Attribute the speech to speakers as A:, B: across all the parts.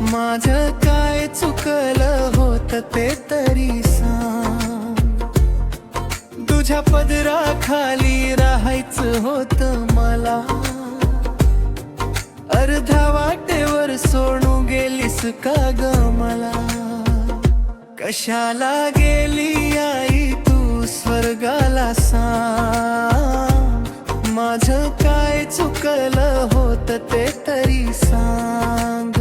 A: माझं काय चुकलं होत ते तरी सांग. तुझ्या पदराखाली राहायचं होत मला, अर्ध्या वाटेवर सोडून गेलीस का ग मला. कशाला गेली आई तू स्वर्गाला सांग. माझं काय चुकलं होत ते तरी सांग.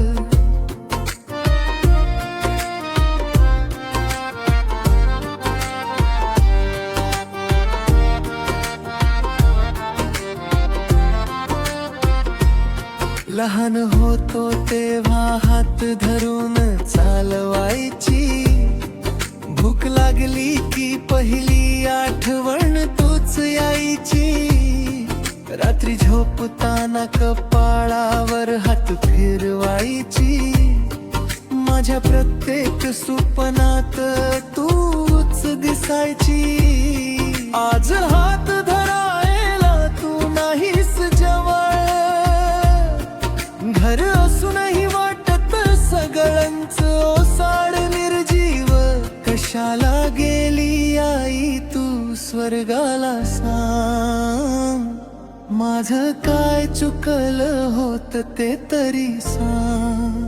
A: लहान होतो तेव्हा हात धरून चालवायची, भूक लागली की पहिली आठवण तूच यायची. रात्री झोपताना कपाळावर हात फिरवायची, माझ्या प्रत्येक स्वप्नात तूच दिसायची. आज हात धरायला तू नाहीस जवळ, घर असूनही वाटत सगळ्यांच ओसाड निर्जीव. कशाला गेली आई तू स्वर्गाला सांग. माझं काय चुकलं होत ते तरी सांग.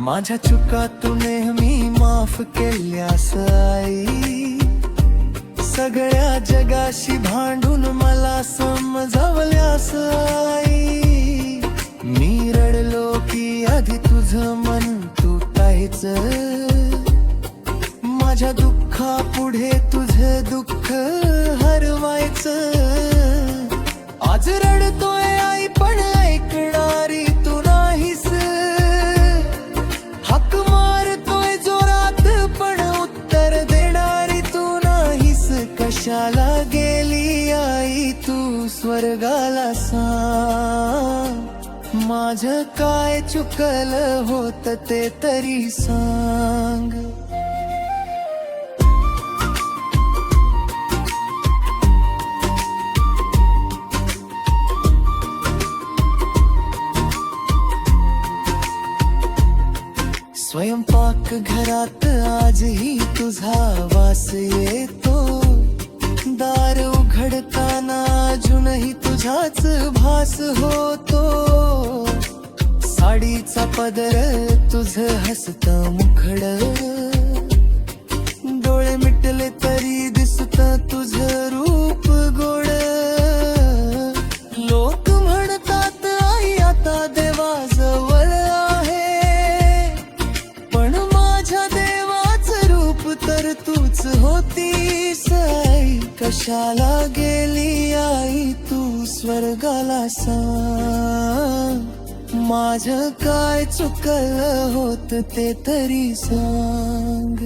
A: माझ्या चुका तू नेहमी माफ केल्यास आई, सगळ्या जगाशी भांडून मला समजावल्यास आई. मी रडलो की आधी तुझं मन तुटायचं, माझ्या दुःखा पुढे तुझं दुःख हरवायचं. आज रडतोय आई पण ऐकणारी तू नाहीस, हाक मारतोय जोरात पण उत्तर देणारी तू नाहीस. कशाला गेली आई तू स्वर्गाला सांग. माझं काय चुकलं होत ते तरी सांग. स्वयंपाक घरात आजही तुझा वास येतो, दार उघडताना अजूनही तुझाच भास होतो. साडीचा पदर तुझं हसत मुखड, डोळे मिटले तरी दिसत तुझं रूप गोड. लोक म्हणतात आई आता देवाजवळ आहे, पण माझ्या देवाचं रूप तर तूच होतीस आई. कशाला गेली आई तू स्वर्गाला सांग. माझं काय चुकलं होत ते तरी सांग.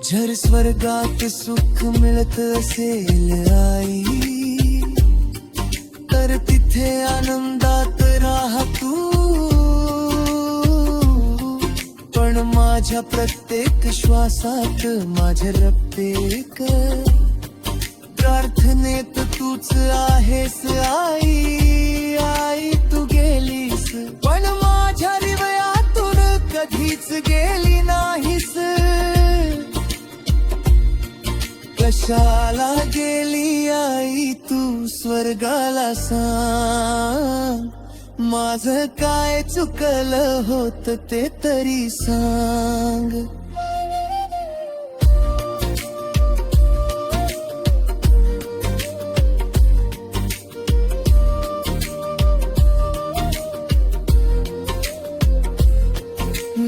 A: जर स्वर्गात सुख मिळत असेल आई, तर तिथे आनंदात राहा तू. पण माझ्या प्रत्येक श्वासात माझ्या प्रत्येक प्रार्थनेत तूच आहेस आई. आई तू गेलीस पण माझ्या हृदयातून कधीच गेली नाहीस. कशाला गेली आई तू स्वर्गाला सांग. माझं काय चुकलं होत ते तरी सांग.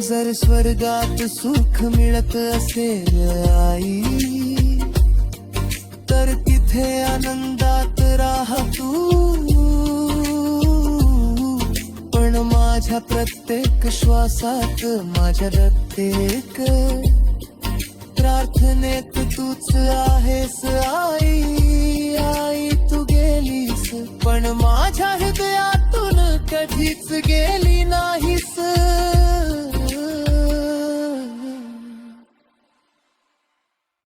A: जर स्वर्गात सुख मिळत असेल आई, तर तिथे आनंदात राहा तू. पण माझ्या प्रत्येक श्वासात माझ्या प्रत्येक प्रार्थनेत तूच आहेस आई, आई तू गेलीस पण माझ्या हृदयातून कधीच गेली